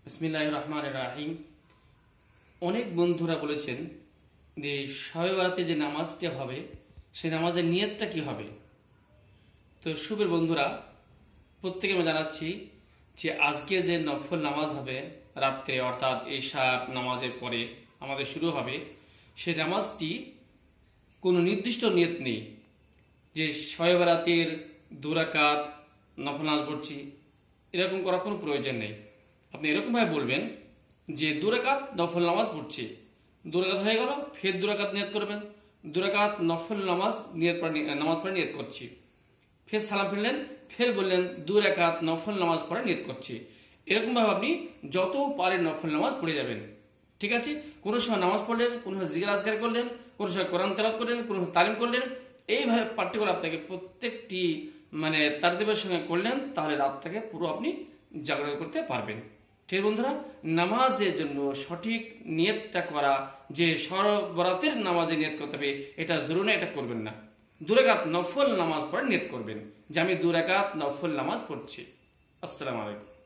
বিসমিল্লাহির রহমানির রহিম। অনেক বন্ধুরা বলেছেন যে শবে বরাতে যে নামাজটা হবে সেই নামাজের নিয়তটা কি হবে। তো শুভের বন্ধুরা, প্রত্যেকে আমি জানাচ্ছি যে আজকে যে নফল নামাজ হবে রাত্রে, অর্থাৎ ঈশা নামাজের পরে আমাদের শুরু হবে, সেই নামাজটি কোনো নির্দিষ্ট নিয়ত নেই যে শবে বরাতের 2 রাকাত নফল নামাজ পড়ছি, এরকম করার কোনো প্রয়োজন নেই। আপনি এরকমভাবে বলবেন যে 2 রাকাত নফল নামাজ পড়ছি, 2 রাকাত হয়ে গেল, ফের 2 রাকাত নিয়ত করবেন, 2 রাকাত নফল নামাজ নামাজ পড়ে নিয়ত করছি, ফের সালাম ফিরলেন, ফের বললেন 2 রাকাত নফল নামাজ পড়ে নিয়ত করছি। এরকমভাবে আপনি যত পারেন নফল নামাজ পড়ে যাবেন। ঠিক আছে? কোনো সময় নামাজ পড়লেন, কোনো সময় জিকির আজকার করলেন, কোনো সময় কোরআন তেলাওয়াত করলেন, কোনো সময় তালিম করলেন। এইভাবে পার্টিকুলার আপনাকে প্রত্যেকটি তারতিবের সঙ্গে করলেন, তাহলে রাতটাকে পুরো আপনি জাগ্রত করতে পারবেন। ঠিক বন্ধুরা, নামাজের জন্য সঠিক নিয়তটা করা, যে বরাতের নামাজে নিয়ত করতে হবে, এটা জরুরি, এটা করবেন না। 2 রাকাত নফল নামাজ পড়ে নিয়ত করবেন যে আমি 2 রাকাত নফল নামাজ পড়ছি। আসসালামু আলাইকুম।